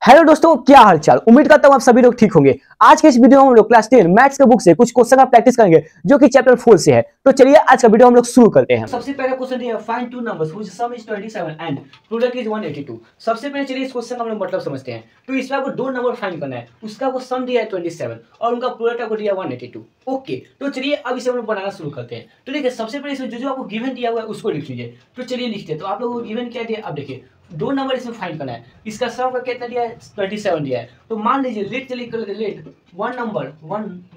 Hello दोस्तों, क्या हालचाल। उम्मीद करता हूँ आप सभी लोग ठीक होंगे। आज के इस वीडियो में हम लोग क्लास 10 मैथ्स के बुक से कुछ क्वेश्चन का प्रैक्टिस करेंगे जो कि चैप्टर 4 से है। तो चलिए आज का वीडियो हम लोग शुरू करते हैं। सबसे पहला क्वेश्चन है find two numbers which some is 27 and product is 182। सबसे पहले चलिए इस क्वेश्चन का हम लोग मतलब समझते हैं। तो इसमें आपको दो नंबर फाइंड करना है, उसका वो सम दिया है 27 और उनका प्रोडक्ट आपको दिया 182। ओके, तो चलिए अब इसे हम लोग बनाना शुरू करते हैं। तो देखिए सबसे पहले इसमें जो आपको गिवन दिया हुआ है उसको लिख लीजिए। तो चलिए लिखते हैं। तो आप लोगों को गिवन क्या दिया, अब देखिए दो नंबर इसमें फाइंड करना है। इसका सम का कितना दिया है, 27 दिया है। तो मान लीजिए लेट चलिए कर लेते, let one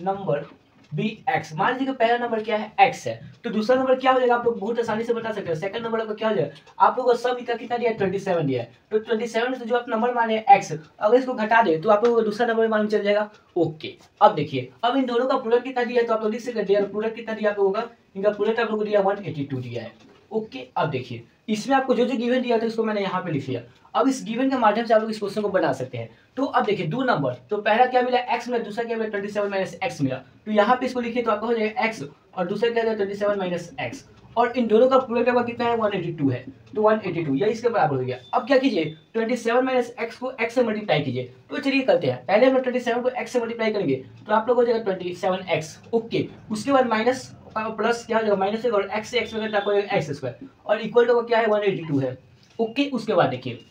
number be x. मान लीजिए कि पहला नंबर क्या है, एक्स है। तो दूसरा नंबर क्या हो जाएगा, आप लोग बहुत आसानी से बता सकते हैं। सेकंड नंबर आपको क्या हो जाएगा, आप लोगों को सम का कितना दिया है, 27 दिया है। तो 27 से जो आप नंबर माने एक्स, अगर इसको घटा दे तो आप लोगों को दूसरा नंबर मालूम चल जाएगा। ओके, अब देखिए अब इन दोनों का प्रोडक्ट कितना दिया है, तो आप लोग लिख सकते हैं प्रोडक्ट कितना दिया आप लोगों का, इनका प्रोडक्ट आप लोगों को दिया 182 दिया है। ओके, अब देखिए इसमें आपको जो जो गिवन दिया था इसको मैंने यहाँ पे लिख लिया। अब इस गिवन के माध्यम से आप लोग इस क्वेश्चन को बना सकते हैं। तो अब देखिए दो नंबर, तो पहला क्या मिला x मिला, दूसरा क्या मिला 27 माइनस एक्स मिला। तो यहाँ पे इसको लिखिए तो आपका हो जाएगा x और दूसरा क्या है 27 माइनस एक्स, और इन दोनों का प्रोडक्ट आपका कितना है 182 है। तो 182 यह इसके बराबर हो गया। अब क्या कीजिए 27 माइनस एक्स को x से मल्टीप्लाई कीजिए। तो चलिए करते हैं, पहले हम लोग 27 को x से मल्टीप्लाई करेंगे तो आप लोग हो जाएगा 27x। ओके, उसके बाद माइनस प्लस क्या हो जाएगा माइनस और x से x में आपको एक्स स्क्वायर और इक्वल टू क्या है 182 है। ओके, उसके बाद देखिए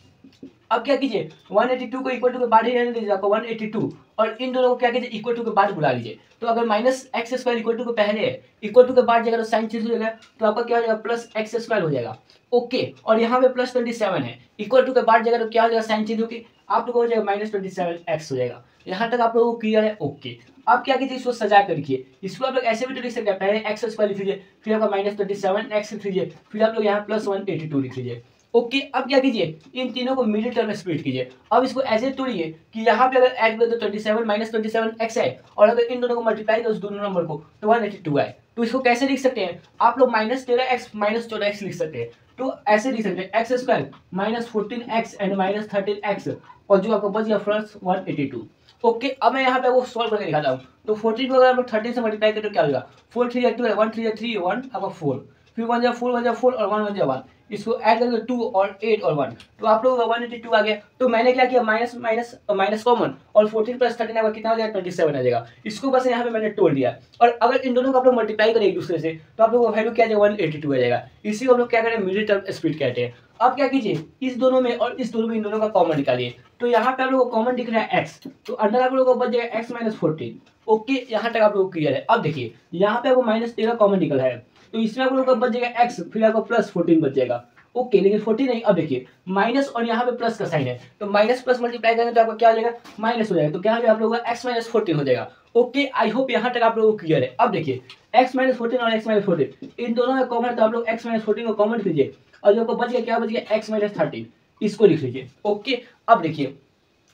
अब क्या कीजिए 182 को इक्वल टू के बाद ही रहने दीजिए आपको 182, और इन दोनों को क्या कीजिए इक्वल टू के बाद बुला लीजिए। तो अगर minus x square equal to के पहले है, इक्वल टू के बाद जाएगा तो साइन चेंज हो जाएगा, तो आपका क्या हो जाएगा प्लस एक्स स्क्वायर हो जाएगा। ओके, और यहाँ पे प्लस 27 है, इक्वल टू के बाद जाएगा तो क्या हो जाएगा साइन चेंज होगी, आप लोगों को हो जाएगा माइनस 27x हो जाएगा। यहाँ तक आप लोगों को क्लियर है। ओके, अब क्या कीजिए इसको सजा कर लिखिए। इसको आप लोग ऐसे भी तो लिख सकते हैं, पहले एक्स स्क्वायर लिख लीजिए, फिर आपका माइनस 27x लिख लीजिए, फिर आप लोग यहाँ प्लस 182 लिख लीजिए। ओके, अब क्या कीजिए इन तीनों को मिडिल टर्म में स्प्लिट कीजिए। अब इसको ऐसे तोड़िए कि यहाँ पे अगर ऐड कर दो 27 माइनस 27x है, और अगर इन दोनों को मल्टीप्लाई करो उस दोनों नंबर को तो 182 आए। तो इसको कैसे लिख सकते हैं आप लोग, माइनस 13x माइनस 14x लिख सकते हैं। तो ऐसे लिख सकते हैं x square minus 14x and minus 13x, और जो आपको बच गया प्लस 182। ओके, अब मैं यहाँ पे वो सॉल्व करके दिखाता हूँ। तो 14 को अगर आप लोग 13 से मल्टीप्लाई करें तो क्या होगा, 4 3 2 1 3 3 1 आपका 4, फिर 1 जा 4 1 जा 4 और 1 1 जा 1, इसको ऐड करके 2 और 8 और 1, तो आप लोगों का 182 आ गया। तो मैंने क्या किया माइनस माइनस माइनस कॉमन, और 14 प्लस 13 आपका कितना हो जाएगा 27 आ जाएगा। इसको बस यहाँ पे मैंने तोड़ दिया, और अगर इन दोनों को आप लोग मल्टीप्लाई करें एक दूसरे से तो आप लोगों का वैल्यू क्या आ जाएगा 182 आ जाएगा। इसी को हम लोग क्या करें मिडिल टर्म स्प्लिट कहते हैं। अब क्या कीजिए इस दोनों में और इस दोनों में इन दोनों का कॉमन निकालिए। तो यहाँ पे आप लोगों को कॉमन दिख रहा है x, तो अंदर आप लोगों को बच जाएगा x माइनस 14। ओके, यहाँ तक आप लोगों को क्लियर है। अब देखिए यहाँ पे आपको माइनस 13 कॉमन निकल है, तो इसमें आप लोगों का बच जाएगा x, फिर आपको प्लस 14 बच जाएगा। ओके, लेकिन 14 नहीं, अब देखिए माइनस और यहाँ पे प्लस का साइन है, तो माइनस प्लस मल्टीप्लाई करेंगे तो आपका क्या हो जाएगा माइनस हो जाएगा। तो क्या हो जाएगा आप लोगों का x माइनस 14 हो जाएगा। ओके, आई होप यहाँ तक आप लोगों को क्लियर है। अब देखिए x माइनस 14 और x माइनस 14 इन दोनों में कॉमन है, तो आप लोग x माइनस 14 को कॉमन लीजिए, और जो आपको बच गया क्या बच गया x माइनस 13, इसको लिख लीजिए। ओके, अब देखिए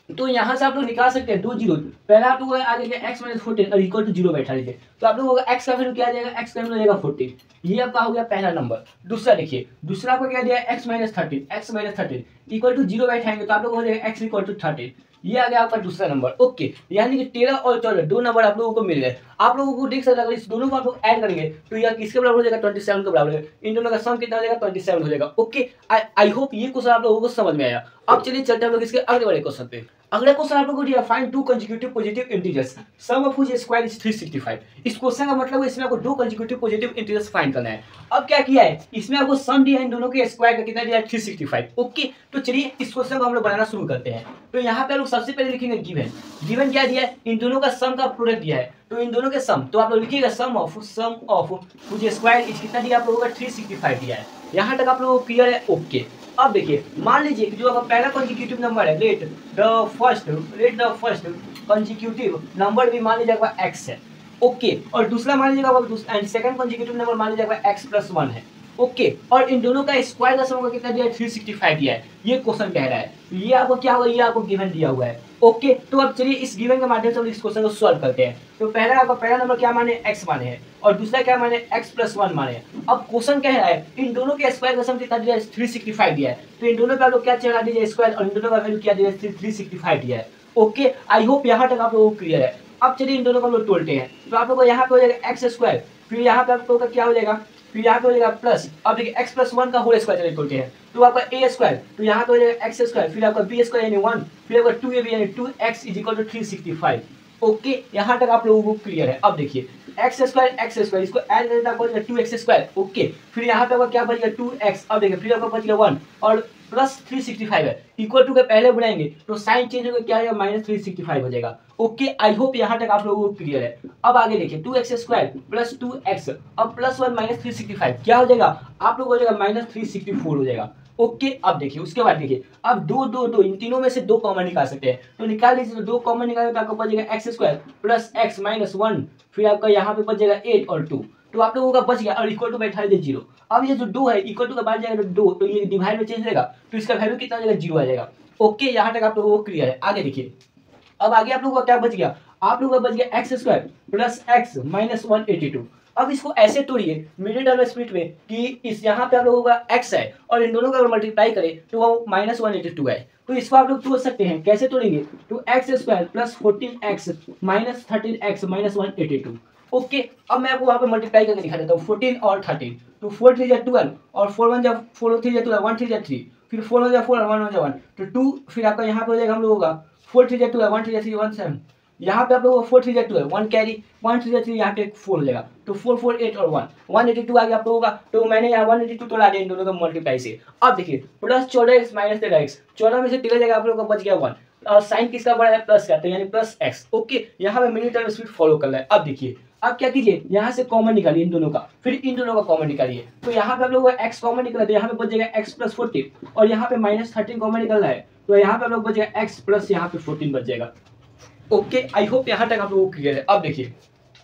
तो यहाँ से आप लोग निकाल सकते हैं दो जीरो, पहला आप लोगों का आ जाएगा x माइनस 14 और इक्वल टू जीरो बैठा लीजिए, तो आप लोगों का x का वैल्यू क्या आ जाएगा, x का वैल्यू आ जाएगा 14। ये आपका हो गया पहला नंबर। दूसरा देखिए, दूसरा आपको क्या दिया है x minus 13 equal to zero बैठाएंगे तो आप लोगों को हो जाएगा x इक्वल टू 13। ये आ गया आपका दूसरा नंबर। ओके, यानी कि 13 और 14 दो नंबर आप लोगों को मिल गए। आप लोगों को देख सकते हैं अगर इस दोनों को आप लोग ऐड करेंगे तो यह किसके बराबर हो जाएगा 27 के बराबर है। इन दोनों का सम कितना हो जाएगा 27 हो जाएगा। ओके, आई होप ये क्वेश्चन आप लोगों को समझ में आया। अब चलिए चलते हैं हम लोग इसके अगले वाले क्वेश्चन पे। अगला क्वेश्चन आप लोगों को दिया find two consecutive positive integers sum of which square is 365। इस क्वेश्चन का मतलब है इसमें आपको दो कंसेक्यूटिव पॉजिटिव इंटीजर्स फाइंड करना है। अब क्या किया है इसमें आपको सम दिया है इन दोनों के स्क्वायर का कितना दिया है 365। ओके, तो चलिए इस क्वेश्चन को हम लोग बनाना शुरू करते हैं। तो यहाँ पे लोग सबसे पहले लिखेंगे गिवन। गिवन क्या दिया है, इन दोनों का सम का प्रोडक्ट दिया है, तो इन दोनों के सम, तो आप लोग लिखिएगा सम ऑफ व्हिच स्क्वायर इज कितना दिया आप लोगों का 365 दिया है। यहाँ तक आप लोगों को क्लियर है। ओके, अब देखिए मान लीजिए कि जो आपका पहला कंसेक्यूटिव नंबर है, let the first consecutive number भी मान लीजिए आपका x है। ओके, और दूसरा मान लीजिएगा आपका एंड सेकंड कंसेक्यूटिव नंबर मान लीजिए आपका x प्लस 1 है। ओके, और इन दोनों का स्क्वायर का सम का कितना दिया है 365 दिया है। ये क्वेश्चन कह रहा है, ये आपको क्या होगा, ये आपको गिवन दिया हुआ है। ओके, तो अब चलिए इस गिवन के माध्यम से हम इस क्वेश्चन को सॉल्व करते हैं। तो पहला आपका पहला नंबर क्या माने x माने है, और दूसरा क्या माने x प्लस 1 माने है। अब क्वेश्चन कह रहा है इन दोनों के स्क्वायर का सम कितना दिया है 365 दिया है, तो इन दोनों पे आप लोग क्या चढ़ा दीजिए स्क्वायर, और इन दोनों का वैल्यू क्या दिया है 365 दिया है। ओके, आई होप यहाँ तक आप लोगों को क्लियर है। अब चलिए इन दोनों को हम लोग तोड़ते हैं। तो आप लोगों को यहाँ पे हो जाएगा एक्स स्क्वायर, फिर यहाँ पे आप लोगों का क्या हो जाएगा फिर यहाँ पे हो जाएगा प्लस, अब देखिए एक्स प्लस 1 का होल स्क्वायर चलिए तोड़ते हैं, तो आपका ए स्क्वायर, तो यहाँ पे हो जाएगा एक्स स्क्वायर, फिर आपका बी स्क्वायर यानी 1, फिर आपका 2ab यानी 2x is equal to 365। Okay, यहाँ तक आप लोगों को क्लियर है। अब देखिए एक्स स्क्वायर इसको ऐड करना आपको 2x स्क्वायर। ओके, फिर यहाँ पे आपका क्या बचेगा 2x, अब देखिए फिर आपका बचेगा 1 और प्लस 365 है, इक्वल टू के पहले बनाएंगे तो साइन चेंज होकर क्या आएगा माइनस 365 हो जाएगा। ओके, आई होप यहाँ तक आप लोगों को क्लियर है। अब आगे देखिए 2x स्क्वायर प्लस 2x, अब प्लस 1 माइनस 365 क्या हो जाएगा आप लोग हो जाएगा माइनस 364 हो जाएगा। ओके, अब देखिए उसके बाद देखिए अब दो इन तीनों में से दो कॉमन निकाल सकते हैं, तो निकाल लीजिए, तो दो कॉमन निकाले तो आपको बचेगा x square plus x minus 1, फिर आपका यहाँ पे बचेगा 8 और 2, तो आप लोगों का बच गया, और इक्वल टू बैठा दीजिए 0। अब ये जो 2 है इक्वल टू का बाद जाएगा तो 2, तो ये डिवाइड में चेंज हो जाएगा, तो इसका वैल्यू कितना हो जाएगा 0 आ जाएगा। ओके, यहाँ तक आप लोगों को क्लियर है। आगे देखिए, अब आगे आप लोगों का क्या बच गया, आप लोगों का बच गया x square plus x minus 182। अब इसको ऐसे तोड़िए मिडिल टर्म स्प्लिट में कि इस यहाँ पे आप लोगों का x है और इन दोनों का अगर मल्टीप्लाई करें तो वो माइनस 182 है, तो इसको आप लोग तोड़ सकते हैं। कैसे तोड़ेंगे, तो x square plus 14x minus 13x minus 182। Okay, अब मैं आपको वहाँ पे मल्टीप्लाई करके दिखा देता हूँ 14 और 13, तो 4 3 12 और 4 1 4 3 12 1 3 3, फिर 4 1 4 1 1 1, तो 2, फिर आपका यहाँ पे हो जाएगा हम लोगों का 4 3 12 1 3 3 1 7, यहाँ पे आप लोगों को 4 3 12 1 कैरी 1 3 3, यहाँ पे 4 हो जाएगा, तो 4 4 8 और 1 182 आ गया आप लोगों का। तो मैंने यहाँ 182 तोड़ा दिया इन दोनों का मल्टीप्लाई से। अब देखिए प्लस 14x माइनस 13x, 14 में से 13 जगह आप लोगों का बच गया 1, और साइन किसका बड़ा है प्लस का, तो यानी प्लस x। ओके, यहाँ पे मिडिल टर्म स्प्लिट फॉलो कर रहा है। अब देखिए अब क्या कीजिए, यहाँ से कॉमन निकालिए इन दोनों का, फिर इन दोनों का कॉमन निकालिए, तो यहाँ पे आप लोगों का x कॉमन निकला, तो यहाँ पे बच जाएगा x प्लस 14, और यहाँ पे माइनस 13 कॉमन निकल रहा है, तो यहाँ पे आप लोग बच जाएगा x प्लस यहाँ पे 14 बच जाएगा। ओके, आई होप यहाँ तक आप लोगों को क्लियर है। अब देखिए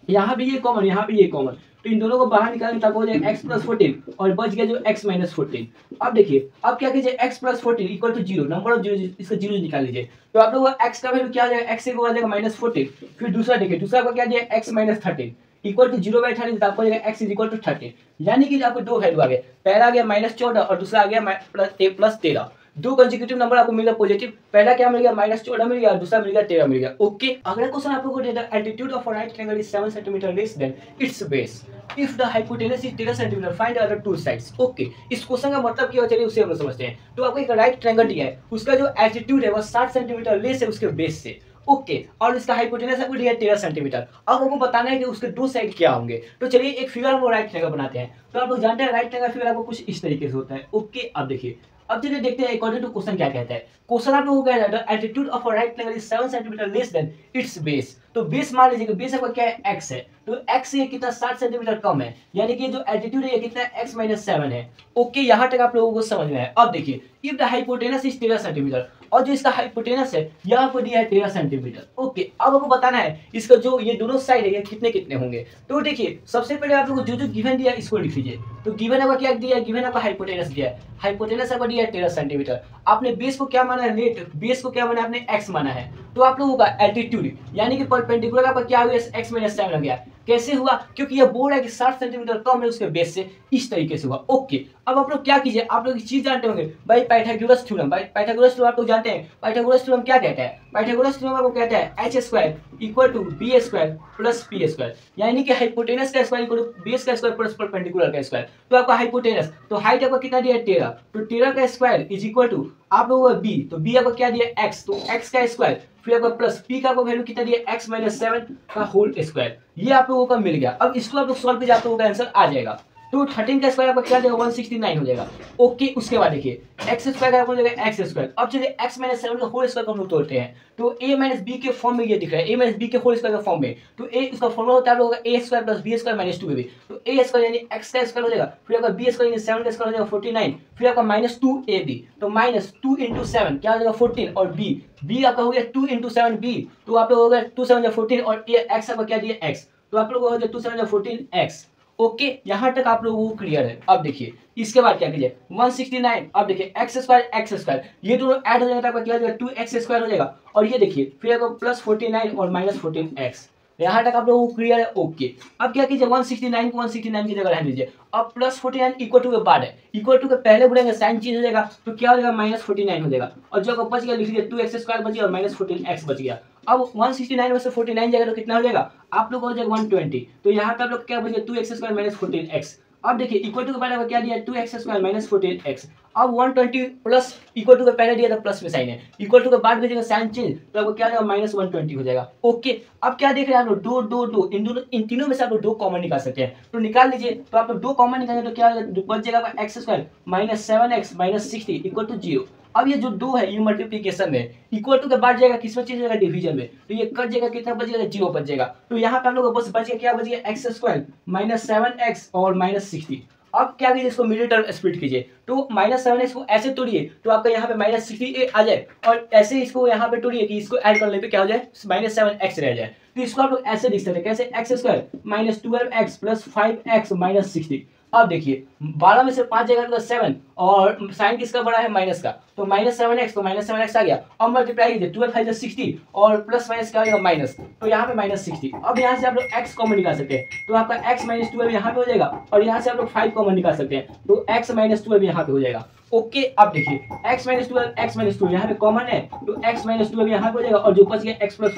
यहाँ भी ये कॉमन, यहाँ भी ये कॉमन, तो इन दोनों को बाहर निकालने तक हो जाएगा x प्लस 14 और बच गया जो x माइनस 14। अब देखिए अब क्या कीजिए x plus 14 equal to 0, number of zero, इसका जीरो निकाल लीजिए, तो आप लोगों का x का वैल्यू क्या आ जाएगा, x को आ जाएगा माइनस 14, फिर दूसरा देखिए दूसरा का क्या दिया x minus 13 equal to 0 by 13, तो आपको जाएगा x इज इक्वल टू 13, यानी कि आपको दो वैल्यू आ गए, पहला आ गया माइनस 14 और दूसरा आ गया प्लस 13। दो कंसेक्यूटिव नंबर आपको मिल गया पॉजिटिव, पहला क्या मिल गया माइनस 14 मिल गया और दूसरा मिल गया 13 मिल गया। ओके, अगला क्वेश्चन आप लोगों को देता है altitude of a right triangle is 7 centimetre less than it's base if the hypotenuse is 13 centimetre find other two sides. Okay, इस क्वेश्चन का मतलब क्या है चलिए उसे हम लोग समझते हैं। तो आपको एक राइट ट्रायंगल दिया है, उसका जो एल्टीट्यूड है वो 60 सेंटीमीटर लेस है उसके बेस से। ओके, और इसका हाइपोटेनस आपको दिया है 13 सेंटीमीटर। अब हमको बताना है कि उसके दो साइड क्या होंगे, तो चलिए एक फिगर हम राइट ट्रायंगल बनाते हैं। तो आप लोग जानते हैं राइट ट्रायंगल फिगर आपको कुछ इस तरीके से होता है। ओके, अब देखिए अब चलिए देखते हैं अकॉर्डिंग टू क्वेश्चन क्या कहता है। क्वेश्चन आप लोगों को कहता है altitude of a right triangle is 7 centimetre less than it's base. तो बेस मान लीजिए बेस आपका क्या है x है, तो x से ये कितना 60 सेंटीमीटर कम है, यानी कि जो एल्टीट्यूड है ये कितना है x माइनस 7 है। ओके, यहाँ तक आप लोगों को समझ में आया। अब देखिए if the hypotenuse is 13 centimetre, और जो इसका हाइपोटेनस है यह आपको दिया है 13 सेंटीमीटर। ओके, अब आपको बताना है इसका जो ये दोनों साइड है ये कितने कितने होंगे। तो देखिए सबसे पहले आप लोगों को जो गिवन दिया है इसको लिख लीजिए। तो गिवन आपका क्या दिया है, गिवन आपका हाइपोटेनस दिया है, हाइपोटेनस आपको दिया है 13 सेंटीमीटर। आपने बेस को क्या माना है, रेट बेस को क्या माना है आपने x माना है, तो आप लोगों का एल्टीट्यूड यानी कि परपेंडिकुलर आपका क्या हुआ x माइनस 7 हो गया। कैसे हुआ, क्योंकि ये बोर्ड है कि 60 सेंटीमीटर कम है उसके बेस से, इस तरीके से हुआ। ओके, अब आप लोग क्या कीजिए, आप लोग एक चीज जानते होंगे भाई पाइथागोरस थ्योरम। भाई पाइथागोरस थ्योरम आप लोग जानते हैं, पाइथागोरस थ्योरम क्या कहता है, पाइथागोरस थ्योरम आपको कहता है h square equal to b square plus p square, यानी कि हाइपोटेनस का स्क्वायर इक्वल टू बेस का स्क्वायर प्लस परपेंडिकुलर का स्क्वायर। तो आपका हाइपोटेनस, तो हाइट आपका कितना दिया है 13, तो 13 का स्क्वायर इज इक्वल टू आप लोगों का b, तो b आपका क्या दिया x, तो x का स्क्वायर, फिर आपका प्लस p का वैल्यू कितना दिया x माइनस 7 का होल स्क्वायर, ये आप लोगों का मिल गया। अब इसको आप लोग सॉल्व कीजिए, आप लोगों का आंसर आ जाएगा। तो 13 का स्क्वायर आपका क्या देगा 169 हो जाएगा। ओके, उसके बाद देखिए एक्स स्क्वायर का हो जाएगा एक्स स्क्वायर। अब चलिए x माइनस 7 का होल स्क्वायर को हम लोग तोड़ते हैं, तो a माइनस बी के फॉर्म में ये दिख रहा है, a माइनस बी के होल स्क्वायर के फॉर्म में, तो a इसका फॉर्मूला होता है आप लोगों का a square plus b square minus 2ab, तो a स्क्वायर यानी x का स्क्वायर हो जाएगा, फिर आपका b स्क्वायर यानी 7 का स्क्वायर हो जाएगा 49, फिर आपका माइनस 2ab, तो माइनस 2 इंटू 7 क्या हो जाएगा 14, और b आपका हो गया 2 इंटू 7b, तो आप लोग हो गया 2 7 14, और x आपका क्या दिया x, तो आप लोग हो गया 2 7 14x। ओके, यहाँ तक आप लोगों को क्लियर है। अब देखिए इसके बाद क्या कीजिए 169, अब देखिए एक्स स्क्वायर ये दोनों ऐड हो जाएगा, आपका क्या हो जाएगा 2x स्क्वायर हो जाएगा, और ये देखिए फिर आपको प्लस 49 और माइनस 14x। यहाँ तक आप लोगों को क्लियर है। ओके, अब क्या कीजिए 169 को 169 की जगह रख दीजिए। अब प्लस 49 इक्वल टू के बाद है, इक्वल टू के पहले बुलाएंगे साइन चेंज हो जाएगा, तो क्या हो जाएगा माइनस 49 हो जाएगा, और जो बच गया लिख लीजिए 2x स्क्वायर बच गया और माइनस 14x बच गया। अब 169 में से 49 जाएगा तो कितना हो जाएगा आप लोग हो जाएगा 120, तो यहाँ पे आप लोग क्या बच गया 2x स्क्वायर माइनस 14x। अब देखिए इक्वल टू के बाद क्या दिया 2x² माइनस 14x। अब 120 प्लस इक्वल टू का पहले दिया था प्लस में साइन है, इक्वल टू के बाद भेजेगा साइन चेंज तो आपको क्या जाएगा -120 हो जाएगा। ओके, अब क्या देख रहे हैं आप लोग, दो दो दो, इन तीनों में से आप लोग दो कॉमन निकाल सकते हैं, तो निकाल लीजिए। तो आप लोग दो कॉमन निकालेंगे तो क्या बच जाएगा आपका x² minus 7x minus 60 equal to 0। अब ये जो दो है ये मल्टीप्लीकेशन में, इक्वल टू के बाद जाएगा किसमें चेंज होगा, डिवीजन में, तो ये कट जाएगा, कितना बच जाएगा 0 बच जाएगा। तो यहाँ पे हम लोग बस बच गया क्या, बच गया x² माइनस 7x और माइनस 60। अब क्या कीजिए, इसको मिडिल टर्म स्प्लिट कीजिए, तो -7x को ऐसे तोड़िए तो आपका यहाँ पे -60 आ जाए, और ऐसे ही इसको यहाँ पे तोड़िए कि इसको ऐड करने पे क्या हो जाए -7x रह जाए। तो इसको आप लोग ऐसे लिख सकते हैं, कैसे, x² minus 12x plus 5x minus 60। अब देखिए 12 में से 5 जाएगा तो 7, और साइन किसका बड़ा है, माइनस का, तो -7x, तो -7x आ गया। अब मल्टीप्लाई कीजिए 12 5 60 और प्लस माइनस क्या हो जाएगा, माइनस, तो यहाँ पे -60। अब यहाँ से आप लोग x कॉमन निकाल सकते हैं, तो आपका x माइनस 12 यहाँ पे हो जाएगा, और यहाँ से आप लोग 5 कॉमन निकाल सकते हैं, तो x माइनस 12 यहाँ पे हो जाएगा। ओके, अब देखिए x माइनस 12 यहाँ पे कॉमन है, तो x माइनस 12 यहाँ पे हो जाएगा, और जो बच गया x प्लस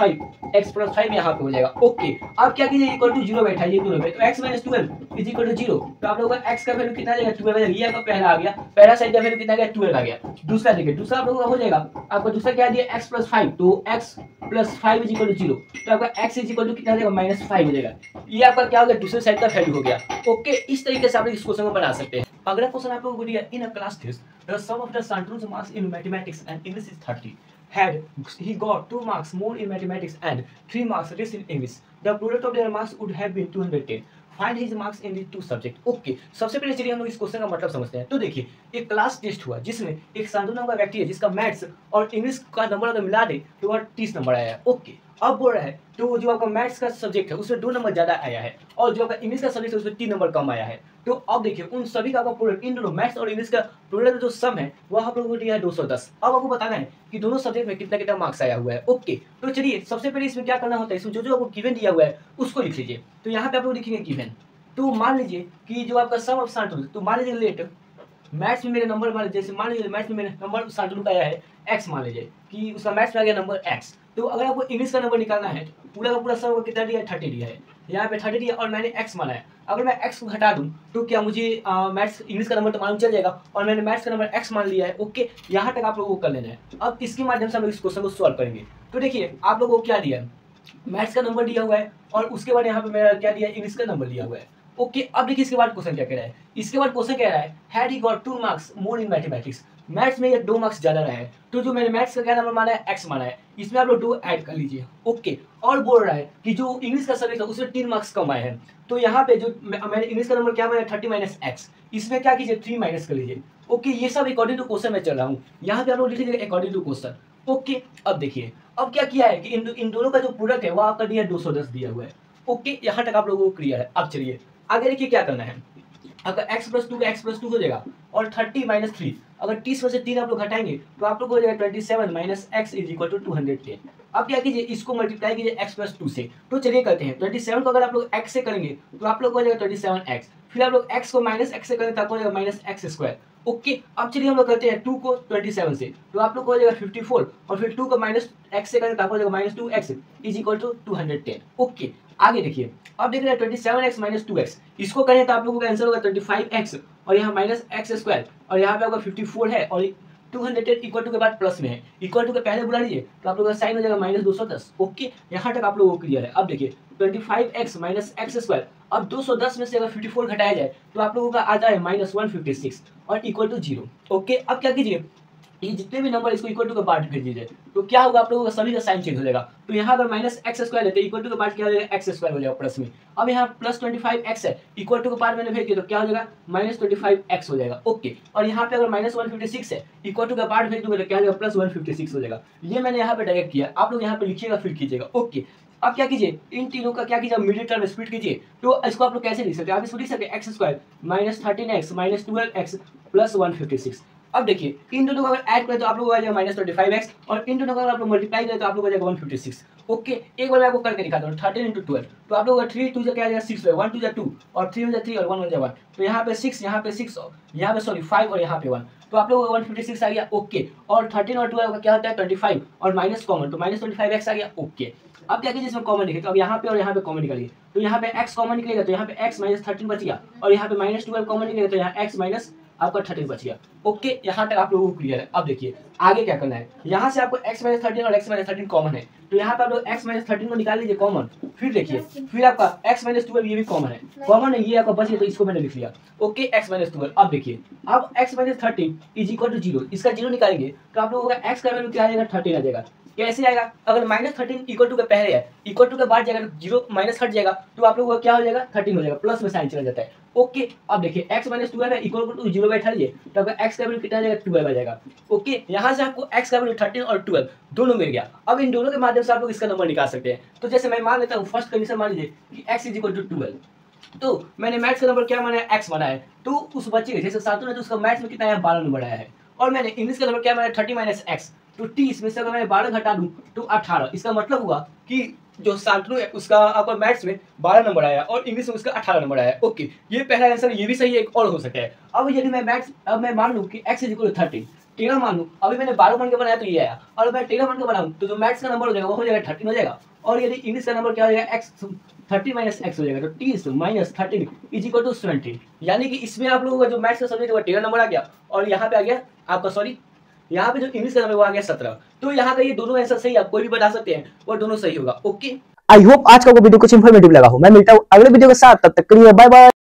5 यहाँ पे हो जाएगा। ओके, अब क्या कीजिए, इक्वल टू 0 बैठाइए दोनों पे, तो x minus 12 is equal to 0, तो आप लोगों का x का वैल्यू कितना आ जाएगा, 12 आ जाएगा। ये आपका पहला आ गया, पहला साइड का वैल्यू कितना आ गया, 12 आ गया। दूसरा देखिए, दूसरा आप लोगों का हो जाएगा, आपका दूसरा क्या दिया, x प्लस 5, तो x plus 5 is equal to 0, तो आपका x इज इक्वल टू कितना आ जाएगा, -5 हो जाएगा। ये आपका क्या हो गया, दूसरे साइड का वैल्यू हो गया। ओके, इस तरीके से आप इस क्वेश्चन को बना सकते हैं। अगला क्वेश्चन आप लोगों को दिया, in a class test the sum of the Santu's marks in mathematics and English is 30. Had he got 2 marks more in mathematics and 3 marks less in English, the product of their marks would have been 210. Find his marks in the two subject. Okay, सबसे पहले चलिए हम लोग इस question का मतलब समझते हैं। तो देखिए, एक क्लास टेस्ट हुआ जिसमें एक शांतनु नाम का व्यक्ति है जिसका मैथ्स और इंग्लिश का नंबर अगर मिला दे तो वह 30 नंबर आया है। ओके, अब बोल रहा है तो जो आपका मैथ्स का सब्जेक्ट है उसमें 2 नंबर ज्यादा आया है, और जो आपका इंग्लिश का सब्जेक्ट है उसमें 3 नंबर कम आया है। तो अब देखिए उन सभी का आपका प्रोडक्ट, इन दोनों मैथ्स और इंग्लिश का प्रोडक्ट जो सम है वह आप लोगों को दिया है 210। अब आपको बताना है कि दोनों सब्जेक्ट में कितना कितना मार्क्स आया हुआ है। ओके, तो चलिए सबसे पहले इसमें क्या करना होता है, इसमें जो जो आपको गिवन दिया हुआ है उसको लिख लीजिए। तो यहाँ पे आप लोग लिखेंगे गिवन, तो मान लीजिए कि जो आपका सम ऑफ शांतनु, तो मान लीजिए लेट मैथ्स में मेरे नंबर, मान लीजिए, जैसे मान लीजिए मैथ्स में मेरे नंबर शांतनु का आया है x, मान लीजिए कि उसका मैथ्स में आ गया नंबर x। तो अगर आपको इंग्लिश का नंबर निकालना है तो पूरा का पूरा सम कितना दिया है, 30 दिया है, यहाँ पे 30 दिया और मैंने x माना है। अगर मैं x को घटा दूं तो क्या मुझे मैथ्स इंग्लिश का नंबर तो मालूम चल जाएगा, और मैंने मैथ्स का नंबर x मान लिया है। ओके, यहाँ तक आप लोगों को कर लेना है। अब इसके माध्यम से हम लोग इस क्वेश्चन को सॉल्व करेंगे। तो देखिए आप लोगों को क्या दिया है, मैथ्स का नंबर दिया हुआ है, और उसके बाद यहाँ पे मेरा क्या दिया है, इंग्लिश का नंबर दिया हुआ है। ओके, अब देखिए इसके बाद क्वेश्चन क्या कह रहा है, इसके बाद क्वेश्चन कह रहा है had he got 2 marks more in mathematics, maths में ये 2 मार्क्स ज्यादा रहा है, तो जो मैंने मैथ्स का क्या नंबर माना है, x माना है, इसमें आप लोग 2 ऐड कर लीजिए। ओके, और बोल रहा है कि जो इंग्लिश का सब्जेक्ट है उसमें 3 मार्क्स कम आए हैं, तो यहाँ पे जो मैंने इंग्लिश का नंबर क्या माना है 30 माइनस x, इसमें क्या कीजिए 3 माइनस कर लीजिए। ओके, ये सब अकॉर्डिंग टू क्वेश्चन में चल रहा हूँ, यहाँ पे आप लोग लिख लीजिए अकॉर्डिंग टू क्वेश्चन। ओके, अब देखिए अब क्या किया है कि इन दोनों का जो प्रोडक्ट है वो आपका दिया 210 दिया हुआ है। ओके, यहाँ तक आप लोगों को क्लियर है। अब चलिए आगे देखिए क्या करना है, अगर x प्लस 2 का x प्लस 2 हो जाएगा, और 30 माइनस 3, अगर 30 में से 3 आप लोग घटाएंगे तो आप लोग हो जाएगा 27 minus x is equal to 210। अब क्या कीजिए, इसको मल्टीप्लाई कीजिए x प्लस 2 से। तो चलिए करते हैं, 27 को अगर आप लोग x से करेंगे तो आप लोग हो जाएगा 27x, फिर आप लोग x को माइनस x से करेंगे तो आपको हो जाएगा माइनस x²। ओके, अब चलिए हम लोग करते हैं 2 को 27 से, तो आप लोग को हो जाएगा 54, और फिर 2 को माइनस x से करेंगे तो आपको हो जाएगा minus 2x is equal to 210। Okay, आगे देखिए, अब देख रहे हैं 27x माइनस 2x, इसको करें तो आप लोगों का आंसर होगा 25x, और यहाँ माइनस x², और यहाँ पे आपका 54 है, और 210 इक्वल टू के बाद प्लस में है, इक्वल टू के पहले बुला लीजिए तो आप लोगों का साइन हो जाएगा माइनस 210। ओके, यहाँ तक आप लोगों को क्लियर है। अब देखिए 25x माइनस x², अब 210 में से अगर 54 घटाया जाए तो आप लोगों का आता है माइनस 156 और इक्वल टू 0। ओके, अब क्या कीजिए, ये जितने भी नंबर इसको इक्वल टू के बाद भेज दीजिए, तो क्या होगा, आप लोगों का सभी का साइन चेंज हो जाएगा। तो यहाँ अगर माइनस x² लेते हैं, इक्वल टू के बाद क्या हो जाएगा, x² हो जाएगा प्लस में। अब यहाँ प्लस 25x है, इक्वल टू के बाद मैंने भेज दिया तो क्या हो जाएगा, माइनस 25x हो जाएगा। ओके, और यहाँ पे अगर माइनस 156 है, इक्वल टू के बाद भेज दूंगा तो क्या हो जाएगा, प्लस 156 हो जाएगा। ये मैंने यहाँ पे डायरेक्ट किया, आप लोग यहाँ पे लिखिएगा फिर कीजिएगा। ओके, अब क्या कीजिए, इन तीनों का क्या कीजिए, मिडिल टर्म स्प्लिट कीजिए। तो इसको आप लोग कैसे लिख सकते हैं, आप इसको लिख सकते हैं x² minus 13x minus 12x plus 156। अब देखिए इन दोनों को अगर ऐड करें तो आप लोग को आ जाएगा -25x और इन दोनों को अगर आप लोग मल्टीप्लाई करें तो आप लोग को आ जाएगा 156। ओके, एक बार मैं आपको करके दिखाता हूँ 13 × 12, तो आप लोग 3 2 क्या आ जाएगा 6, 1 2 2 और 3 1 3 और 1 1 1, तो यहाँ पे 6, यहाँ पे 6, यहाँ पे सॉरी 5 और यहाँ पे 1, तो आप लोग 156 आ गया। ओके, और 13 और 12 का क्या होता है 25 और माइनस कॉमन, तो -25x आ गया। ओके, अब क्या कीजिए इसमें कॉमन लिखे, तो अब यहाँ पे और यहाँ पे कॉमन निकालिए, तो यहाँ पे x कॉमन निकलेगा तो यहाँ पे x -13 बच गया और यहाँ पे -12 कॉमन निकलेगा तो यहाँ x माइनस आपका 13 बच गया। ओके, यहाँ तक आप लोगों को क्लियर है। अब देखिए आगे क्या करना है, यहाँ से आपको x -13 और x -13 कॉमन है, तो यहाँ पे आप लोग x -13 को निकाल लीजिए कॉमन, फिर देखिए फिर आपका x -12 ये भी कॉमन है, ये आपका बच गया तो इसको मैंने लिख लिया। Okay, x -12। अब देखिए अब x -13 = 0, इसका 0 निकालेंगे तो आप लोगों का x का वैल्यू क्या आ जाएगा 13 आ जाएगा। कैसे आएगा, अगर -13 = के पहले है = के बाद जाएगा 0 माइनस हट जाएगा तो आप लोगों का क्या हो जाएगा 13 हो जाएगा, प्लस में साइन चला जाता है। ओके, अब देखिए x -12 है = 0 बैठा लीजिए तो आपका x का वैल्यू कितना आ जाएगा 12 आ जाएगा। ओके, यहाँ से आपको x का वैल्यू 13 और 12 दोनों मिल गया। अब इन दोनों के माध्यम से आप लोग इसका नंबर निकाल सकते हैं। तो जैसे मैं मान लेता हूँ फर्स्ट कंडीशन मान लीजिए कि x = 12, तो मैंने मैथ्स का नंबर क्या माना है x माना है, तो उस बच्चे जैसे सातों ने तो उसका मैथ्स में कितना है 12 नंबर आया है, और मैंने इंग्लिश का नंबर क्या माना है 30 - x, तो 30 इसमें से अगर मैं 12 घटा दूं तो 18, इसका मतलब हुआ कि जो शांतनु है उसका आपका मैथ्स में 12 नंबर आया और इंग्लिश में उसका 18 नंबर आया। ओके, ये पहला आंसर, ये भी सही है, एक और हो सकता है। अब यदि मैं मैं मान लूं कि x = 13, 13 मान लूं, अभी मैंने 12 मान के बनाया तो ये आया, और मैं 13 मान के बनाऊं तो जो मैथ्स का नंबर हो जाएगा वो हो जाएगा 13 हो जाएगा, और यदि इंग्लिश का नंबर क्या हो जाएगा 30 - x हो जाएगा, तो 30 - 13 = 17, यानी कि इसमें आप लोगों का जो मैथ्स का सब्जेक्ट है 13 नंबर आ गया और यहाँ पे आ गया आपका सॉरी यहाँ पे जो इंग्लिश का नंबर वो आ गया 17। तो यहाँ का ये दोनों आंसर सही, आप कोई भी बता सकते हैं और दोनों सही होगा। ओके, आई होप आज का वीडियो कुछ इंफॉर्मेटिव लगा हो। मैं मिलता हूँ अगले वीडियो के साथ, तब तक के लिए बाय बाय।